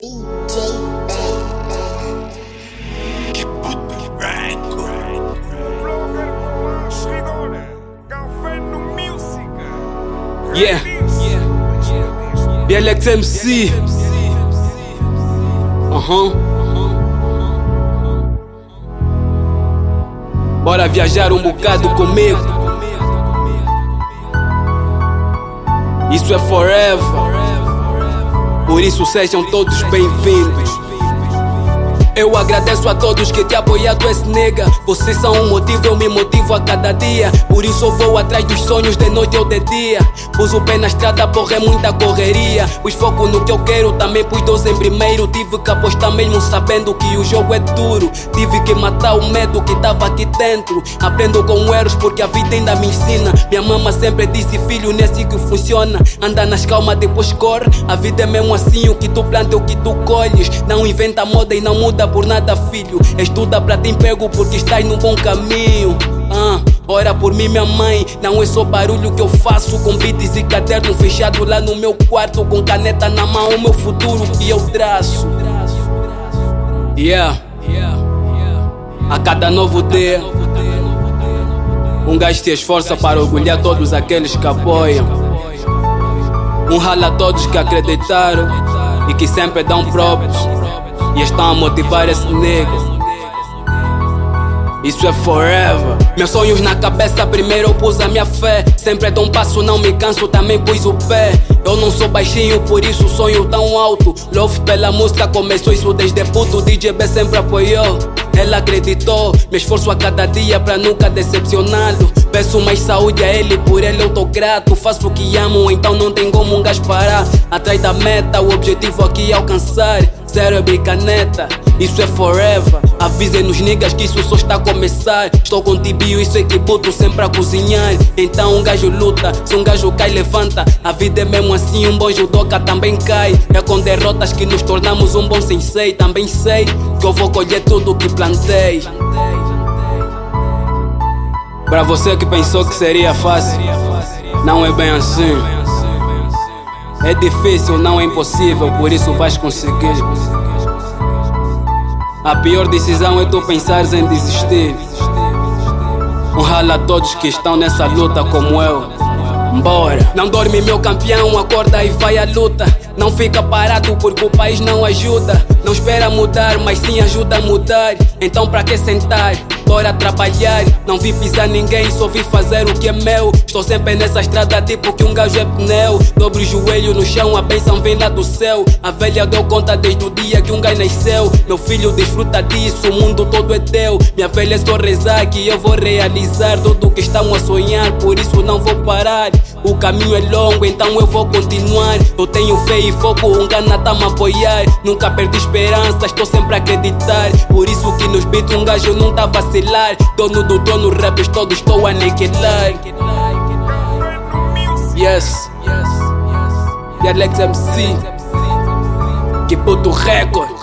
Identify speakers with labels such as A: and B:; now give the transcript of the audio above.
A: DJ
B: Que puto branco.
C: Blogger com a Sridona, café no música.
D: Yeah. BLX MC. Bora viajar um bocado comigo. Isso é forever. Por isso sejam todos bem-vindos. Eu agradeço a todos que te apoiado esse nega. Vocês são um motivo, eu me motivo a cada dia. Por isso eu vou atrás dos sonhos de noite ou de dia. Pus o pé na estrada, porra, é muita correria. Pus foco no que eu quero, também pus 12 em primeiro. Tive que apostar mesmo sabendo que o jogo é duro. Tive que matar o medo que tava aqui dentro. Aprendo com erros porque a vida ainda me ensina. Minha mama sempre disse, filho, não é assim que funciona. Anda nas calmas, depois corre. A vida é mesmo assim, o que tu planta é o que tu colhes. Não inventa moda e não muda por nada, filho. Estuda pra ter emprego porque estás no bom caminho. Ora por mim, minha mãe. Não é só barulho que eu faço, com beats e caderno fechado lá no meu quarto, com caneta na mão, o meu futuro que eu traço. A cada novo dia um gajo se esforça para orgulhar todos aqueles que apoiam. Rala a todos que acreditaram e que sempre dão props e estão a motivar esse nego. Isso é forever. Meus sonhos na cabeça, primeiro eu pus a minha fé. Sempre dou um passo, não me canso, também pus o pé. Eu não sou baixinho, por isso sonho tão alto. Love pela música, começou isso desde puto. DJ B sempre apoiou, ela acreditou. Me esforço a cada dia pra nunca decepcioná-lo. Peço mais saúde a ele, por ele eu tô grato. Faço o que amo, então não tem como um gajo parar. Atrás da meta, o objetivo aqui é alcançar. Zero é brincaneta, isso é forever. Avisem nos niggas que isso só está a começar. Estou com tibio, isso é que boto sempre a cozinhar. Então um gajo luta, se um gajo cai levanta. A vida é mesmo assim, um bom judoca também cai. É com derrotas que nos tornamos um bom sensei. Também sei que eu vou colher tudo que plantei. Pra você que pensou que seria fácil, não é bem assim. É difícil, não é impossível, por isso vais conseguir. A pior decisão é tu pensares em desistir. Rala a todos que estão nessa luta como eu. Bora! Não dorme meu campeão, acorda e vai à luta. Não fica parado porque o país não ajuda. Não espera mudar, mas sim ajuda a mudar. Então pra que sentar? Bora trabalhar. Não vi pisar ninguém, só vi fazer o que é meu. Estou sempre nessa estrada tipo que um gajo é pneu. Dobro o joelho no chão, a bênção vem lá do céu. A velha deu conta desde o dia que um gajo nasceu. Meu filho desfruta disso, o mundo todo é teu. Minha velha é só rezar que eu vou realizar tudo o que estão a sonhar, por isso não vou parar. O caminho é longo, então eu vou continuar. Eu tenho fé e foco, um gana tá me apoiar. Nunca perdi esperança, estou sempre a acreditar. Por isso que nos beats um gajo não tá a vacilar. Dono do trono, rappers todos estou a aniquilar. Yes, BLX MC. Que puto recorde.